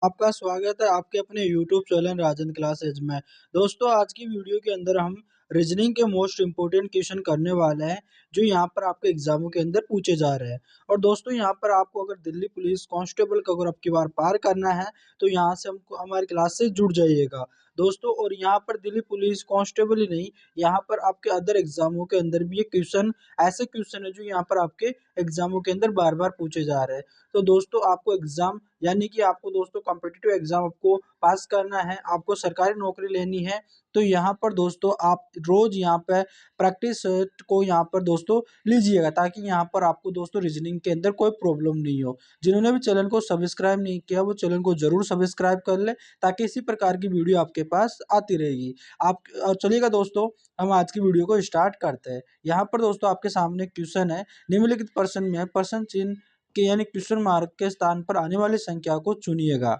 आपका स्वागत है आपके अपने यूट्यूब चैनल राजन क्लासेज में। दोस्तों आज की वीडियो के अंदर हम रीजनिंग के मोस्ट इम्पोर्टेंट क्वेश्चन करने वाले हैं जो यहाँ पर आपके एग्जामों के अंदर पूछे जा रहे हैं। और दोस्तों यहाँ पर आपको अगर दिल्ली पुलिस कांस्टेबल का अगर आपकी बार पार करना है तो यहाँ से हमको हमारी क्लास से जुड़ जाइएगा दोस्तों। और यहाँ पर दिल्ली पुलिस कांस्टेबल ही नहीं, यहाँ पर आपके अदर एग्जामों के अंदर भी ये क्वेश्चन ऐसे क्वेश्चन है जो यहाँ पर आपके एग्जामों के अंदर बार बार पूछे जा रहे हैं। तो दोस्तों आपको एग्जाम यानी कि आपको दोस्तों कॉम्पिटिटिव एग्जाम आपको पास करना है, आपको सरकारी नौकरी लेनी है, तो यहाँ पर दोस्तों आप रोज यहाँ पे प्रैक्टिस को यहाँ पर दोस्तों लीजिएगा ताकि यहाँ पर आपको दोस्तों रीजनिंग के अंदर कोई प्रॉब्लम नहीं हो। जिन्होंने भी चैनल को सब्सक्राइब नहीं किया वो चैनल को जरूर सब्सक्राइब कर ले ताकि इसी प्रकार की वीडियो आपके पास आती रहेगी। आप चलिएगा दोस्तों, हम आज की वीडियो को स्टार्ट करते हैं। यहाँ पर दोस्तों आपके सामने क्वेश्चन है, निम्नलिखित प्रश्न में प्रश्न चिन्ह के यानी क्वेश्चन मार्क के स्थान पर आने वाली संख्या को चुनिएगा।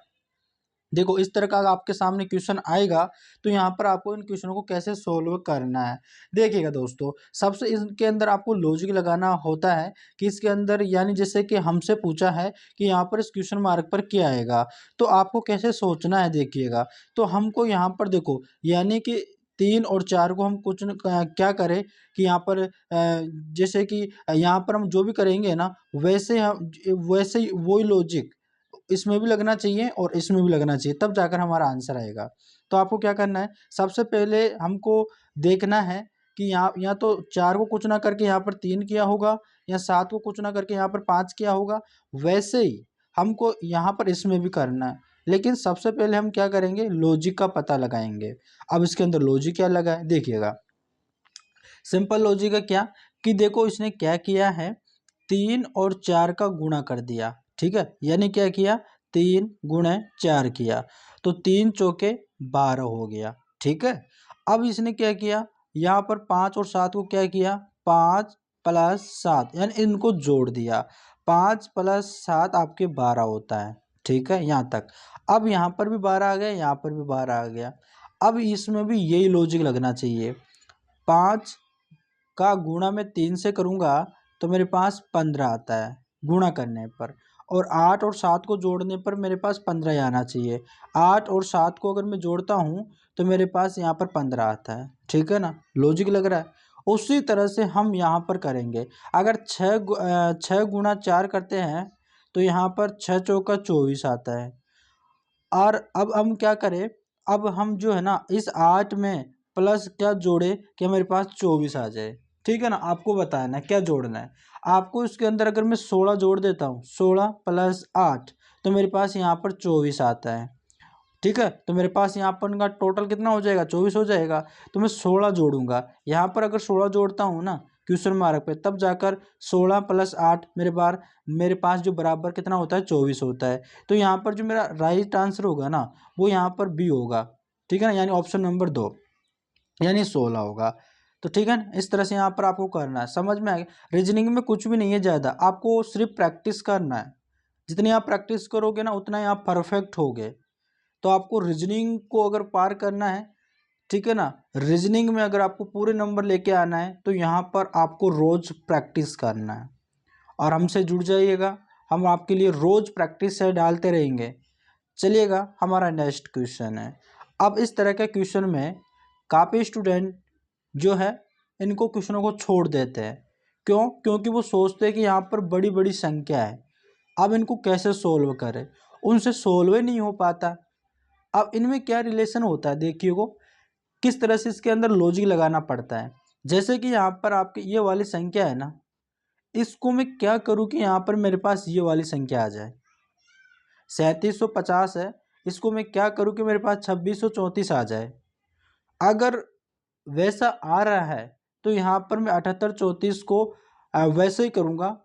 देखो इस तरह का आपके सामने क्वेश्चन आएगा तो यहाँ पर आपको इन क्वेश्चनों को कैसे सोल्व करना है। देखिएगा दोस्तों, सबसे इसके अंदर आपको लॉजिक लगाना होता है कि इसके अंदर यानी जैसे कि हमसे पूछा है कि यहाँ पर इस क्वेश्चन मार्क पर क्या आएगा तो आपको कैसे सोचना है। देखिएगा तो हमको यहाँ पर देखो यानी कि 3 और 4 को हम कुछ क्या करें कि यहाँ पर जैसे कि यहाँ पर हम जो भी करेंगे ना वैसे हम वैसे ही वही लॉजिक इसमें भी लगना चाहिए और इसमें भी लगना चाहिए, तब जाकर हमारा आंसर आएगा। तो आपको क्या करना है, सबसे पहले हमको देखना है कि यहाँ या तो 4 को कुछ ना करके यहाँ पर 3 किया होगा या 7 को कुछ ना करके यहाँ पर 5 किया होगा। वैसे ही हमको यहाँ पर इसमें भी करना है, लेकिन सबसे पहले हम क्या करेंगे, लॉजिक का पता लगाएंगे। अब इसके अंदर लॉजिक क्या लगा है देखिएगा। सिंपल लॉजिक है क्या कि देखो इसने क्या किया है, 3 और 4 का गुणा कर दिया। ठीक है, यानी क्या किया, 3 गुणे 4 किया तो 3 चौके 12 हो गया। ठीक है, अब इसने क्या किया, यहाँ पर 5 और 7 को क्या किया, 5 प्लस 7 यानी इनको जोड़ दिया। 5 प्लस 7 आपके 12 होता है। ठीक है, यहाँ तक। अब यहाँ पर भी 12 आ गया, यहाँ पर भी 12 आ गया। अब इसमें भी यही लॉजिक लगना चाहिए। 5 का गुणा मैं 3 से करूँगा तो मेरे पास 15 आता है गुणा करने पर, और 8 और 7 को जोड़ने पर मेरे पास 15 ही आना चाहिए। 8 और 7 को अगर मैं जोड़ता हूँ तो मेरे पास यहाँ पर 15 आता है। ठीक है ना, लॉजिक लग रहा है। उसी तरह से हम यहाँ पर करेंगे। अगर 6 गुणा 4 करते हैं तो यहाँ पर 6 चौका 24 आता है। और अब हम क्या करें, अब हम जो है ना इस 8 में प्लस क्या जोड़े कि मेरे पास 24 आ जाए। ठीक है ना, आपको बताना है क्या जोड़ना है। आपको इसके अंदर अगर मैं 16 जोड़ देता हूँ, 16 प्लस 8 तो मेरे पास यहाँ पर 24 आता है। ठीक है, तो मेरे पास यहाँ पर का टोटल कितना हो जाएगा, 24 हो जाएगा। तो मैं 16 जोड़ूंगा, यहाँ पर अगर 16 जोड़ता हूँ ना क्वेश्चन मार्क पे, तब जाकर 16 प्लस 8 मेरे पास जो बराबर कितना होता है, 24 होता है। तो यहाँ पर जो मेरा राइट आंसर होगा ना वो यहाँ पर बी होगा। ठीक है ना, यानी ऑप्शन नंबर 2 यानी 16 होगा। तो ठीक है ना, इस तरह से यहाँ पर आपको करना है। समझ में आ गया, रीजनिंग में कुछ भी नहीं है ज़्यादा, आपको सिर्फ प्रैक्टिस करना है। जितनी आप प्रैक्टिस करोगे ना उतना ही आप परफेक्ट होगे। तो आपको रीजनिंग को अगर पार करना है, ठीक है ना, रीजनिंग में अगर आपको पूरे नंबर लेके आना है तो यहाँ पर आपको रोज प्रैक्टिस करना है। और हमसे जुड़ जाइएगा, हम आपके लिए रोज प्रैक्टिस से डालते रहेंगे। चलिएगा, हमारा नेक्स्ट क्वेश्चन है। अब इस तरह के क्वेश्चन में काफ़ी स्टूडेंट जो है इनको क्वेश्चनों को छोड़ देते हैं। क्यों, क्योंकि वो सोचते हैं कि यहाँ पर बड़ी बड़ी संख्या है, अब इनको कैसे सोल्व करें, उनसे सोल्व ही नहीं हो पाता। अब इनमें क्या रिलेशन होता है देखिए, को किस तरह से इसके अंदर लॉजिक लगाना पड़ता है। जैसे कि यहाँ पर आपकी ये वाली संख्या है ना, इसको मैं क्या करूँ कि यहाँ पर मेरे पास ये वाली संख्या आ जाए। 3750 है, इसको मैं क्या करूँ कि मेरे पास 2634 आ जाए। अगर वैसा आ रहा है तो यहाँ पर मैं 7834 को वैसे ही करूँगा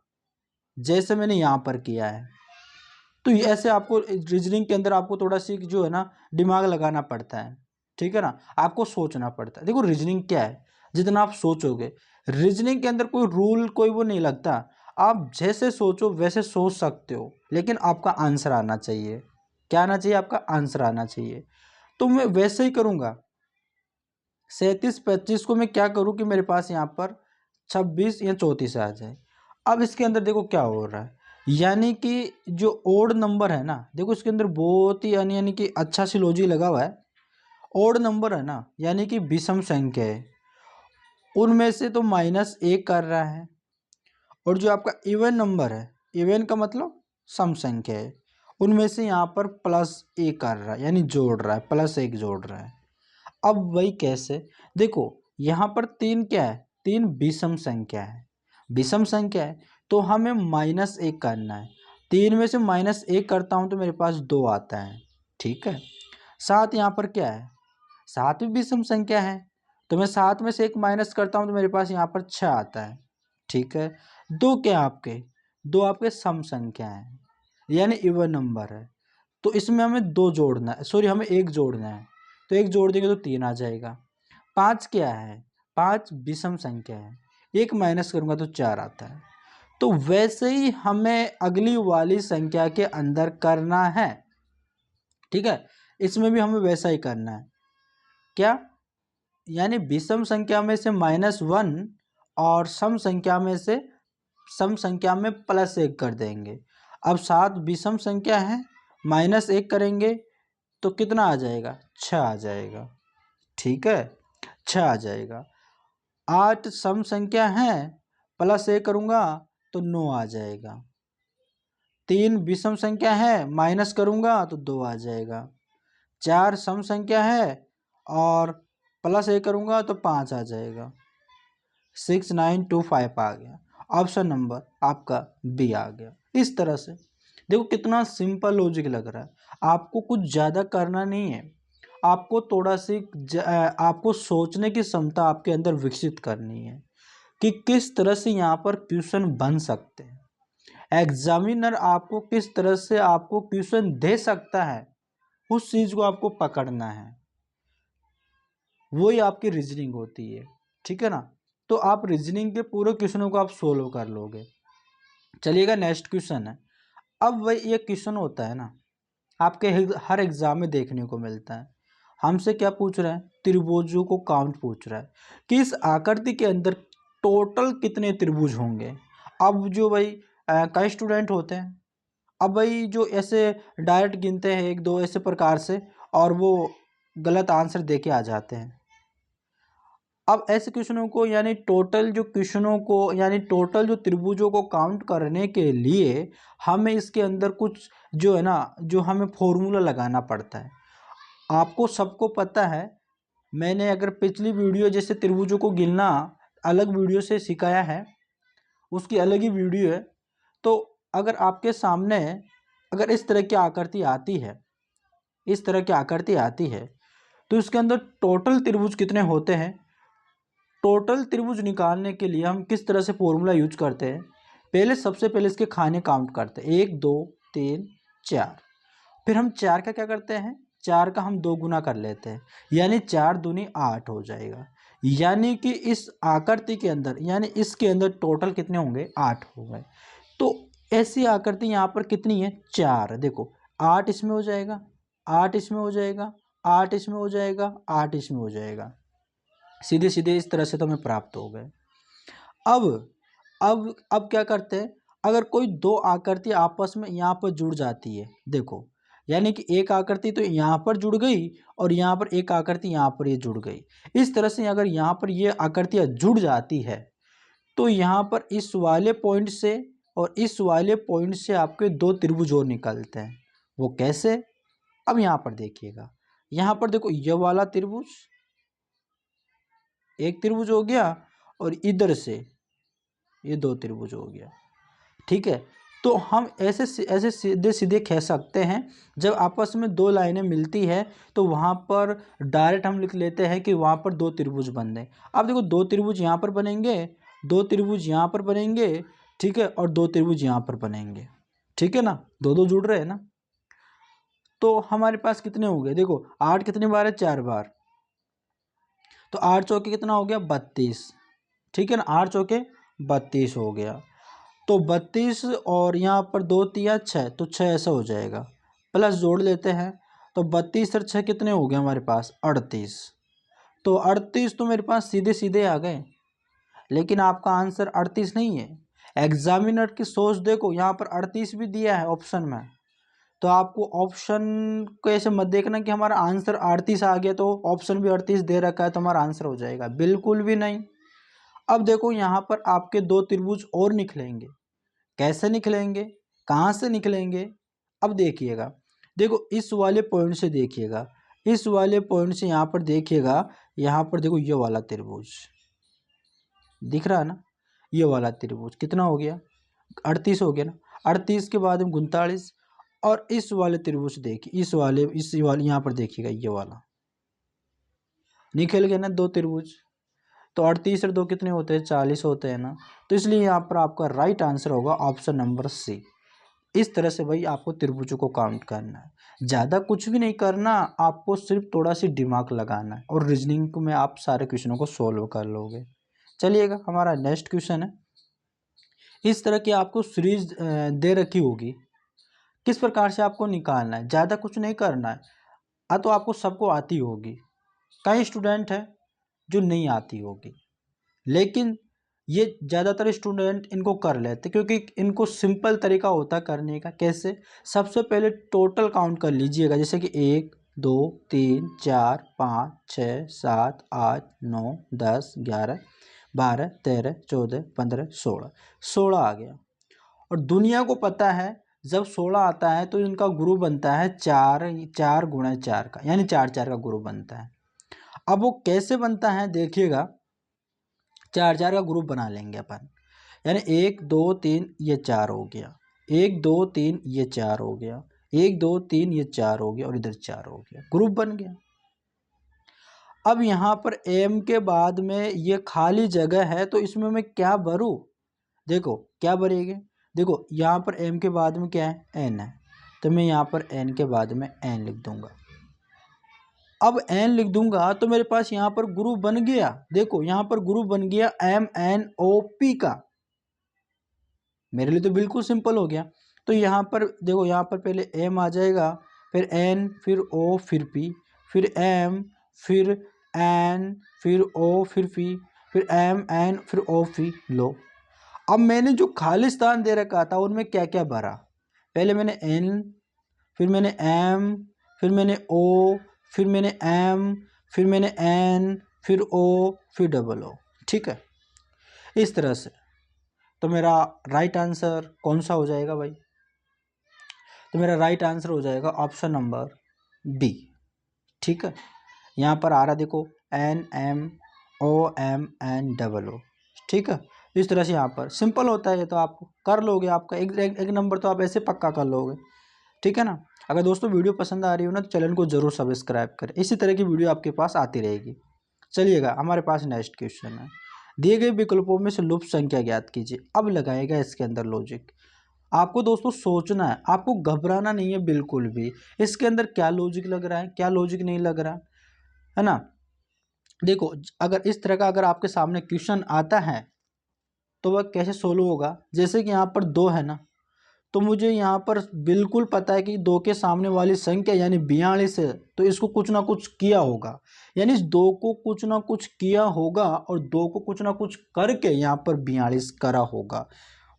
जैसे मैंने यहाँ पर किया है। तो ये ऐसे आपको रीजनिंग के अंदर आपको थोड़ा सी जो है ना दिमाग लगाना पड़ता है। ठीक है ना, आपको सोचना पड़ता है। देखो रीजनिंग क्या है, जितना आप सोचोगे, रीजनिंग के अंदर कोई रूल कोई वो नहीं लगता। आप जैसे सोचो वैसे सोच सकते हो, लेकिन आपका आंसर आना चाहिए। क्या आना चाहिए, आपका आंसर आना चाहिए। तो मैं वैसे ही करूँगा। 3725 को मैं क्या करूँ कि मेरे पास यहाँ पर 26 या 34 आ जाए। अब इसके अंदर देखो क्या हो रहा है, यानी कि जो ओड नंबर है ना, देखो इसके अंदर बहुत ही यानी कि अच्छा सी लॉजिक लगा हुआ है। ओड नंबर है ना, यानी कि विषम संख्या है, उनमें से तो -1 कर रहा है। और जो आपका इवन नंबर है, इवन का मतलब सम संख्या है, उनमें से यहाँ पर +1 कर रहा है, यानी जोड़ रहा है, +1 जोड़ रहा है। अब वही कैसे, देखो यहाँ पर 3 क्या है, 3 विषम संख्या है, विषम संख्या है तो हमें -1 करना है। 3 में से -1 करता हूँ तो मेरे पास 2 आता है, ठीक है। 7 यहाँ पर क्या है, 7 भी विषम संख्या है, तो मैं 7 में से 1 माइनस करता हूँ तो मेरे पास यहाँ पर 6 आता है, ठीक है। 2 क्या आपके, 2 आपके सम संख्या है, यानी इवन नंबर है, तो इसमें हमें 2 जोड़ना है, सॉरी हमें 1 जोड़ना है, तो 1 जोड़ देंगे तो 3 आ जाएगा। 5 क्या है, 5 विषम संख्या है, 1 माइनस करूँगा तो 4 आता है। तो वैसे ही हमें अगली वाली संख्या के अंदर करना है, ठीक है। इसमें भी हमें वैसा ही करना है, क्या, यानी विषम संख्या में से -1 और सम संख्या में से सम संख्या में +1 कर देंगे। अब 7 विषम संख्या है, -1 करेंगे तो कितना आ जाएगा, 6 आ जाएगा, ठीक है, 6 आ जाएगा। 8 सम संख्या है, +1 करूँगा तो 9 आ जाएगा। 3 विषम संख्या है, माइनस करूँगा तो 2 आ जाएगा। 4 सम संख्या है और +1 करूँगा तो 5 आ जाएगा। 6925 आ गया, ऑप्शन नंबर आपका बी आ गया। इस तरह से देखो कितना सिंपल लॉजिक लग रहा है, आपको कुछ ज़्यादा करना नहीं है, आपको थोड़ा सी आपको सोचने की क्षमता आपके अंदर विकसित करनी है कि किस तरह से यहाँ पर क्वेश्चन बन सकते हैं, एग्जामिनर आपको किस तरह से आपको क्वेश्चन दे सकता है, उस चीज़ को आपको पकड़ना है, वही आपकी रीजनिंग होती है, ठीक है ना। तो आप रीजनिंग के पूरे क्वेश्चनों को आप सोल्व कर लोगे। चलिएगा नेक्स्ट क्वेश्चन है। अब वही ये क्वेश्चन होता है ना, आपके हर एग्जाम में देखने को मिलता है। हमसे क्या पूछ रहा है, त्रिभुजों को काउंट पूछ रहा है कि इस आकृति के अंदर टोटल कितने त्रिभुज होंगे। अब जो भाई कई स्टूडेंट होते हैं, अब भाई जो ऐसे डायरेक्ट गिनते हैं 1 2 ऐसे प्रकार से, और वो गलत आंसर दे के आ जाते हैं। अब ऐसे क्वेश्चनों को यानी टोटल जो क्वेश्चनों को यानी टोटल जो त्रिभुजों को काउंट करने के लिए हमें इसके अंदर कुछ जो है ना, जो हमें फॉर्मूला लगाना पड़ता है। आपको सबको पता है, मैंने अगर पिछली वीडियो जैसे त्रिभुजों को गिनना अलग वीडियो से सिखाया है, उसकी अलग ही वीडियो है। तो अगर आपके सामने अगर इस तरह की आकृति आती है, इस तरह की आकृति आती है, तो इसके अंदर टोटल त्रिभुज कितने होते हैं, टोटल त्रिभुज निकालने के लिए हम किस तरह से फॉर्मूला यूज करते हैं, पहले सबसे पहले इसके खाने काउंट करते हैं, 1 2 3 4, फिर हम 4 का क्या करते हैं, 4 का हम 2 गुना कर लेते हैं, यानी 4 दूनी 8 हो जाएगा। यानी कि इस आकृति के अंदर यानी इसके अंदर टोटल कितने होंगे, 8 हो गए। तो ऐसी आकृति यहाँ पर कितनी है, 4, देखो 8 इसमें हो जाएगा, 8 इसमें हो जाएगा, 8 इसमें हो जाएगा, 8 इसमें हो जाएगा, सीधे सीधे इस तरह से तो हमें प्राप्त हो गए। अब अब क्या करते हैं, अगर कोई 2 आकृति आपस में यहाँ पर जुड़ जाती है, देखो यानी कि एक आकृति तो यहाँ पर जुड़ गई और यहाँ पर एक आकृति यहाँ पर ये जुड़ गई। इस तरह से अगर यहाँ पर ये आकृतियाँ जुड़ जाती है तो यहाँ पर इस वाले पॉइंट से और इस वाले पॉइंट से आपके 2 त्रिभुज और निकलते हैं। वो कैसे, अब यहाँ पर देखिएगा, यहाँ पर देखो ये वाला त्रिभुज, एक त्रिभुज हो गया, और इधर से ये 2 त्रिभुज हो गया, ठीक है। तो हम ऐसे सीधे सीधे कह सकते हैं, जब आपस में 2 लाइनें मिलती है तो वहाँ पर डायरेक्ट हम लिख लेते हैं कि वहाँ पर 2 त्रिभुज बन गए। अब देखो 2 त्रिभुज यहाँ पर बनेंगे, 2 त्रिभुज यहाँ पर बनेंगे, ठीक है, और 2 त्रिभुज यहाँ पर बनेंगे, ठीक है ना, 2 2 जुड़ रहे हैं ना। तो हमारे पास कितने हो गए, देखो 8 कितनी बार है, 4 बार, तो 8 चौके कितना हो गया, 32, ठीक है ना, 8 चौके 32 हो गया। तो 32 और यहाँ पर 2 तिया 6, तो 6 ऐसा हो जाएगा, प्लस जोड़ लेते हैं, तो 32 और 6 कितने हो गए हमारे पास, 38। तो 38 तो मेरे पास सीधे सीधे आ गए, लेकिन आपका आंसर 38 नहीं है, एग्जामिनर की सोच देखो, यहाँ पर 38 भी दिया है ऑप्शन में, तो आपको ऑप्शन को ऐसे मत देखना कि हमारा आंसर 38 आ गया तो ऑप्शन भी 38 दे रखा है तो हमारा आंसर हो जाएगा, बिल्कुल भी नहीं। अब देखो यहाँ पर आपके दो त्रिभुज और निकलेंगे, कैसे निकलेंगे, कहाँ से निकलेंगे, अब देखिएगा। देखो इस वाले पॉइंट से देखिएगा, इस वाले पॉइंट से यहाँ पर देखिएगा, यहाँ पर देखो ये वाला त्रिभुज दिख रहा है ना, ये वाला त्रिभुज कितना हो गया, 38 हो गया ना, 38 के बाद में 39, और इस वाले त्रिभुज देखिए, इस वाले यहाँ पर देखिएगा, ये वाला निकल गया ना दो त्रिभुज, तो 38 और 2 कितने होते हैं, 40 होते हैं ना, तो इसलिए यहाँ पर आपका राइट आंसर होगा ऑप्शन नंबर सी। इस तरह से भाई आपको त्रिभुजों को काउंट करना है, ज़्यादा कुछ भी नहीं करना, आपको सिर्फ थोड़ा सी दिमाग लगाना है और रीजनिंग में आप सारे क्वेश्चनों को सोल्व कर लोगे। चलिएगा हमारा नेक्स्ट क्वेश्चन है, इस तरह की आपको सीरीज दे रखी होगी, किस प्रकार से आपको निकालना है, ज़्यादा कुछ नहीं करना है। तो आपको सबको आती होगी, कई स्टूडेंट हैं जो नहीं आती होगी, लेकिन ये ज़्यादातर स्टूडेंट इनको कर लेते क्योंकि इनको सिंपल तरीका होता है करने का। कैसे, सबसे पहले टोटल काउंट कर लीजिएगा, जैसे कि 1 2 3 4 5 6 7 8 9 10 11 12 13 14 15 16 आ गया। और दुनिया को पता है जब 16 आता है तो इनका ग्रुप बनता है 4 4 गुणा 4 का, यानी 4 4 का ग्रुप बनता है। अब वो कैसे बनता है देखिएगा, 4 4 का ग्रुप बना लेंगे अपन, यानी 1 2 3 ये 4 हो गया, 1 2 3 ये 4 हो गया, 1 2 3 ये 4 हो गया और इधर 4 हो गया, ग्रुप बन गया। अब यहाँ पर m के बाद में ये खाली जगह है तो इसमें मैं क्या भरूँ, देखो क्या भरेंगे, देखो यहाँ पर m के बाद में क्या है, n है, तो मैं यहाँ पर n के बाद में n लिख दूंगा। अब n लिख दूंगा तो मेरे पास यहाँ पर ग्रुप बन गया, देखो यहाँ पर ग्रुप बन गया MNOP का, मेरे लिए तो बिल्कुल सिंपल हो गया। तो यहाँ पर देखो, यहाँ पर पहले m आ जाएगा, फिर n, फिर o, फिर p, फिर m, फिर n, फिर o, फिर p, फिर m n, फिर o p। लो अब मैंने जो खाली स्थान दे रखा था उनमें क्या क्या भरा, पहले मैंने n, फिर मैंने m, फिर मैंने o, फिर मैंने m, फिर मैंने n, फिर o, फिर डबल o, ठीक है। इस तरह से तो मेरा राइट आंसर कौन सा हो जाएगा भाई, तो मेरा राइट आंसर हो जाएगा ऑप्शन नंबर बी, ठीक है। यहाँ पर आ रहा देखो NMOMN, ठीक है। इस तरह से यहाँ पर सिंपल होता है, ये तो आप कर लोगे, आपका एक नंबर तो आप ऐसे पक्का कर लोगे, ठीक है ना। अगर दोस्तों वीडियो पसंद आ रही हो ना तो चैनल को जरूर सब्सक्राइब करें, इसी तरह की वीडियो आपके पास आती रहेगी। चलिएगा हमारे पास नेक्स्ट क्वेश्चन है, दिए गए विकल्पों में से लुप्त संख्या ज्ञात कीजिए। अब लगाएगा इसके अंदर लॉजिक, आपको दोस्तों सोचना है, आपको घबराना नहीं है बिल्कुल भी, इसके अंदर क्या लॉजिक लग रहा है क्या लॉजिक नहीं लग रहा है ना। देखो अगर इस तरह का अगर आपके सामने क्वेश्चन आता है तो वह कैसे सोल्व होगा, जैसे कि यहाँ पर 2 है ना, तो मुझे यहाँ पर बिल्कुल पता है कि 2 के सामने वाली संख्या यानी 42 है, तो इसको कुछ ना कुछ किया होगा, यानी इस 2 को कुछ ना कुछ किया होगा और 2 को कुछ ना कुछ करके यहाँ पर 42 करा होगा।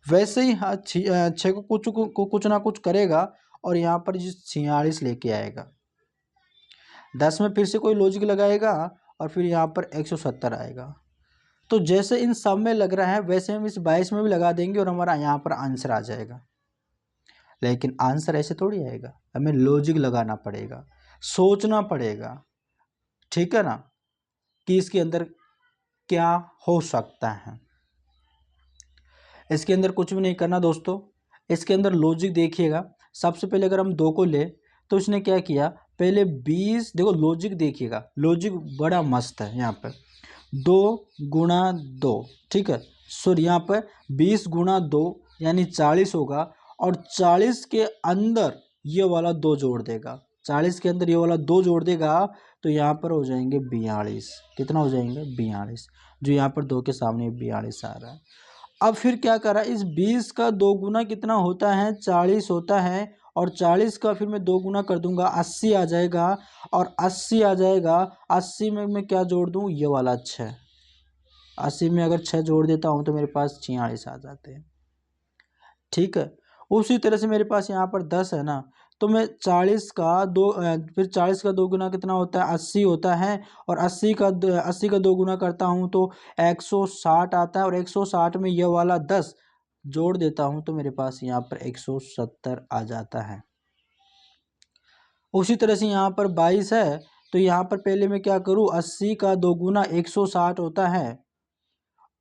वैसे ही हाँ 6 को कुछ ना कुछ करेगा और यहाँ पर 46 लेके आएगा। 10 में फिर से कोई लॉजिक लगाएगा और फिर यहाँ पर 170 आएगा। तो जैसे इन सब में लग रहा है वैसे हम इस 22 में भी लगा देंगे और हमारा यहाँ पर आंसर आ जाएगा। लेकिन आंसर ऐसे थोड़ी आएगा, हमें लॉजिक लगाना पड़ेगा, सोचना पड़ेगा, ठीक है ना, कि इसके अंदर क्या हो सकता है। इसके अंदर कुछ भी नहीं करना दोस्तों, इसके अंदर लॉजिक देखिएगा। सबसे पहले अगर हम 2 को ले तो इसने क्या किया, पहले 20, देखो लॉजिक देखिएगा, लॉजिक बड़ा मस्त है। यहाँ पर 2 गुणा 2, ठीक है, सॉरी यहाँ पर 20 गुणा 2 यानी 40 होगा, और 40 के अंदर ये वाला 2 जोड़ देगा, 40 के अंदर ये वाला 2 जोड़ देगा तो यहाँ पर हो जाएंगे 42, कितना हो जाएंगे 42, जो यहाँ पर 2 के सामने 42 आ रहा है। अब फिर क्या करा, इस 20 का 2 गुना कितना होता है, 40 होता है, और 40 का फिर मैं 2 गुना कर दूंगा 80 आ जाएगा, और 80 आ जाएगा, 80 में मैं क्या जोड़ दूं, ये वाला 6, 80 में अगर 6 जोड़ देता हूं तो मेरे पास 46 आ जाते हैं। ठीक है। उसी तरह से मेरे पास यहाँ पर 10 है ना, तो मैं 40 का दो फिर 40 का 2 गुना कितना होता है, 80 होता है। और 80 का 2 गुना करता हूँ तो 160 आता है। और 160 में यह वाला 10 जोड़ देता हूँ तो मेरे पास यहाँ पर 170 आ जाता है। उसी तरह से यहाँ पर 22 है, तो यहाँ पर पहले मैं क्या करूँ, 80 का 2 गुना 160 होता है,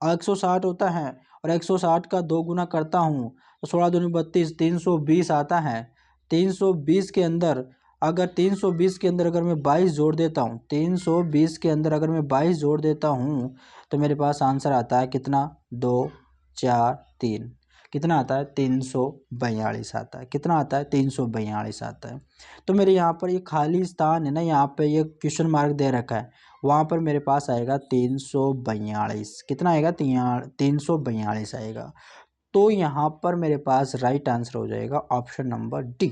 160 होता है। और 160 का 2 गुना करता हूँ तो 16 दूनी 32, 320 आता है। 320 के अंदर अगर 320 के अंदर अगर मैं 22 जोड़ देता हूँ, 320 के अंदर अगर मैं 22 जोड़ देता हूँ तो मेरे पास आंसर आता है कितना, 2 4 3, कितना आता है, 342 आता है। कितना आता है, 342 आता है। तो मेरे यहाँ पर ये खाली स्थान है ना, यहाँ पे ये क्वेश्चन मार्क दे रखा है, वहाँ पर मेरे पास आएगा 342। कितना आएगा, 342 आएगा। तो यहाँ पर मेरे पास राइट आंसर हो जाएगा ऑप्शन नंबर डी,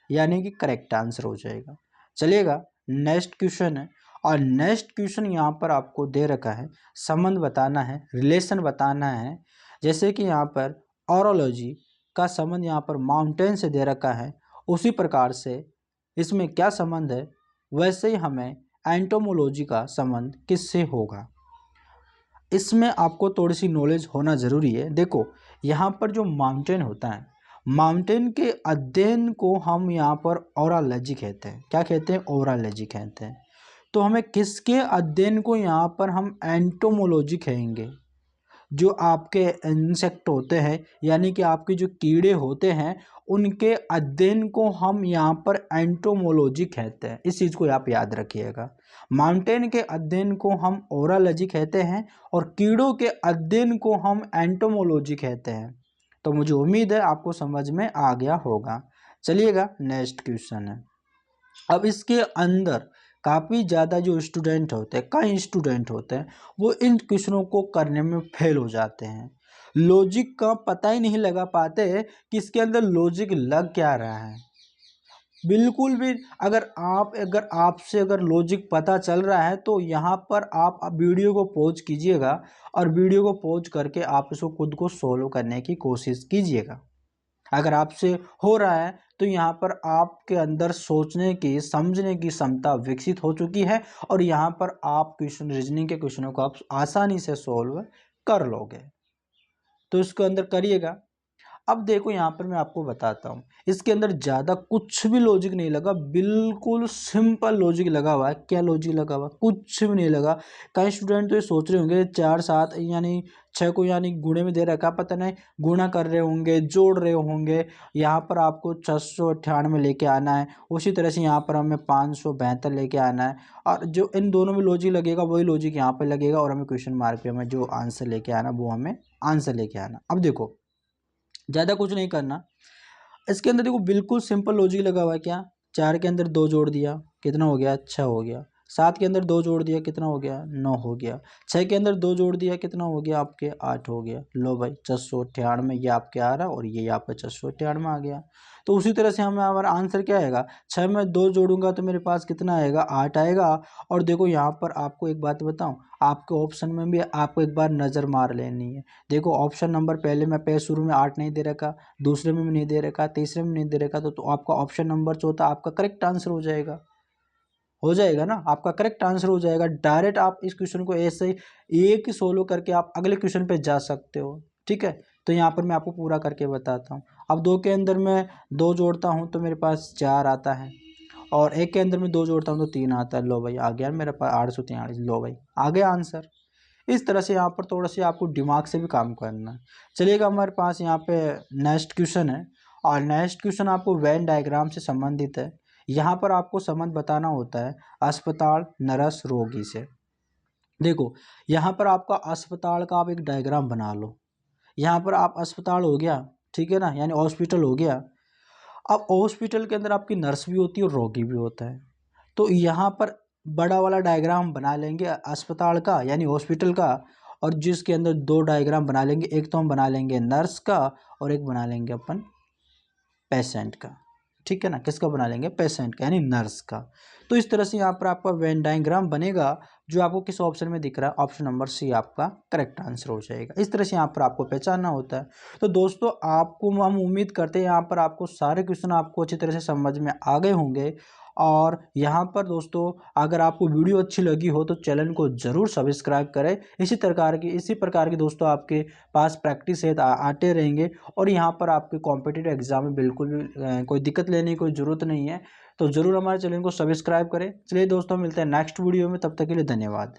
यानी कि करेक्ट आंसर हो जाएगा। चलिएगा, नेक्स्ट क्वेश्चन है। और नेक्स्ट क्वेश्चन यहाँ पर आपको दे रखा है, संबंध बताना है, रिलेशन बताना है। जैसे कि यहाँ पर ऑरोलॉजी का संबंध यहाँ पर माउंटेन से दे रखा है, उसी प्रकार से इसमें क्या संबंध है, वैसे ही हमें एंटोमोलॉजी का संबंध किससे होगा, इसमें आपको थोड़ी सी नॉलेज होना ज़रूरी है। देखो, यहाँ पर जो माउंटेन होता है, माउंटेन के अध्ययन को हम यहाँ पर ओरालॉजी कहते हैं। क्या कहते हैं, ओरालॉजी कहते हैं। तो हमें किसके अध्ययन को यहाँ पर हम एंटोमोलॉजी कहेंगे, जो आपके इंसेक्ट होते हैं, यानी कि आपके जो कीड़े होते हैं, उनके अध्ययन को हम यहाँ पर एंटोमोलॉजी कहते हैं। इस चीज़ को आप याद रखिएगा। माउंटेन के अध्ययन को हम ओरालॉजी कहते हैं और कीड़ों के अध्ययन को हम एंटोमोलॉजी कहते हैं। तो मुझे उम्मीद है आपको समझ में आ गया होगा। चलिएगा, नेक्स्ट क्वेश्चन है। अब इसके अंदर काफ़ी ज़्यादा जो स्टूडेंट होते हैं, कई स्टूडेंट होते हैं, वो इन क्वेश्चनों को करने में फेल हो जाते हैं। लॉजिक का पता ही नहीं लगा पाते कि इसके अंदर लॉजिक लग क्या रहा है। बिल्कुल भी अगर आपसे अगर लॉजिक पता चल रहा है तो यहाँ पर आप वीडियो को पॉज कीजिएगा और वीडियो को पॉज करके आप इसको खुद को सोल्व करने की कोशिश कीजिएगा। अगर आपसे हो रहा है तो यहाँ पर आपके अंदर सोचने की, समझने की क्षमता विकसित हो चुकी है और यहाँ पर आप क्वेश्चन, रीजनिंग के क्वेश्चनों को आप आसानी से सोल्व कर लोगे। तो इसके अंदर करिएगा। अब देखो, यहाँ पर मैं आपको बताता हूँ, इसके अंदर ज़्यादा कुछ भी लॉजिक नहीं लगा, बिल्कुल सिंपल लॉजिक लगा हुआ है। क्या लॉजिक लगा हुआ, कुछ भी नहीं लगा। कई स्टूडेंट तो ये सोच रहे होंगे 4 7 यानी 6 को यानी गुणे में दे रखा, पता नहीं गुणा कर रहे होंगे, जोड़ रहे होंगे। यहाँ पर आपको 698 लेके आना है, उसी तरह से यहाँ पर हमें 572 लेके आना है। और जो इन दोनों में लॉजिक लगेगा वही लॉजिक यहाँ पर लगेगा और हमें क्वेश्चन मार्क पे हमें जो आंसर लेके आना वो हमें आंसर लेके आना। अब देखो, ज़्यादा कुछ नहीं करना। इसके अंदर देखो, बिल्कुल सिंपल लॉजिक लगा हुआ है। क्या, 4 के अंदर 2 जोड़ दिया, कितना हो गया, 6 हो गया। 7 के अंदर 2 जोड़ दिया, कितना हो गया, 9 हो गया। 6 के अंदर 2 जोड़ दिया, कितना हो गया आपके, 8 हो गया। लो भाई, 698 ये आपके आ रहा है और ये यहाँ पर 698 आ गया। तो उसी तरह से हमें हमारा आंसर क्या आएगा, 6 में 2 जोड़ूंगा तो मेरे पास कितना आएगा, 8 आएगा। और देखो, यहाँ पर आपको एक बात बताऊँ, आपके ऑप्शन में भी आपको एक बार नज़र मार लेनी है। देखो, ऑप्शन नंबर पहले में शुरू में 8 नहीं दे रखा, दूसरे में भी नहीं दे रखा, तीसरे में नहीं दे रखा, तो आपका ऑप्शन नंबर चौथा आपका करेक्ट आंसर हो जाएगा ना, आपका करेक्ट आंसर हो जाएगा। डायरेक्ट आप इस क्वेश्चन को ऐसे ही एक ही सोल्व करके आप अगले क्वेश्चन पे जा सकते हो। ठीक है, तो यहाँ पर मैं आपको पूरा करके बताता हूँ। अब 2 के अंदर मैं 2 जोड़ता हूँ तो मेरे पास 4 आता है और 1 के अंदर मैं 2 जोड़ता हूँ तो 3 आता है। लो भाई, आ गया मेरे पास 843। लो भाई, आ गया आंसर। इस तरह से यहाँ पर थोड़ा सा आपको दिमाग से भी काम करना है। चलिएगा, हमारे पास यहाँ पे नेक्स्ट क्वेश्चन है और नेक्स्ट क्वेश्चन आपको वेन डायग्राम से संबंधित है। यहाँ पर आपको संबंध बताना होता है अस्पताल, नर्स, रोगी से। देखो, यहाँ पर आपका अस्पताल का आप एक डायग्राम बना लो। यहाँ पर आप अस्पताल हो गया, ठीक है ना, यानी हॉस्पिटल हो गया। अब हॉस्पिटल के अंदर आपकी नर्स भी होती है और रोगी भी होता है। तो यहाँ पर बड़ा वाला डायग्राम बना लेंगे अस्पताल का यानी हॉस्पिटल का, और जिसके अंदर 2 डायग्राम बना लेंगे। एक तो हम बना लेंगे नर्स का और एक बना लेंगे अपन पेशेंट का। ठीक है ना, किसका बना लेंगे, पेशेंट का यानी नर्स का। तो इस तरह से यहाँ पर आपका वेन डायग्राम बनेगा जो आपको किस ऑप्शन में दिख रहा है, ऑप्शन नंबर सी आपका करेक्ट आंसर हो जाएगा। इस तरह से यहाँ पर आपको पहचानना होता है। तो दोस्तों आपको हम उम्मीद करते हैं यहाँ पर आपको सारे क्वेश्चन आपको अच्छी तरह से समझ में आ गए होंगे। और यहाँ पर दोस्तों अगर आपको वीडियो अच्छी लगी हो तो चैनल को ज़रूर सब्सक्राइब करें। इसी प्रकार की दोस्तों आपके पास प्रैक्टिस है आते रहेंगे। और यहाँ पर आपके कॉम्पिटिटिव एग्जाम में बिल्कुल भी कोई दिक्कत लेने की कोई ज़रूरत नहीं है। तो ज़रूर हमारे चैनल को सब्सक्राइब करें। चलिए दोस्तों मिलते हैं नेक्स्ट वीडियो में, तब तक के लिए धन्यवाद।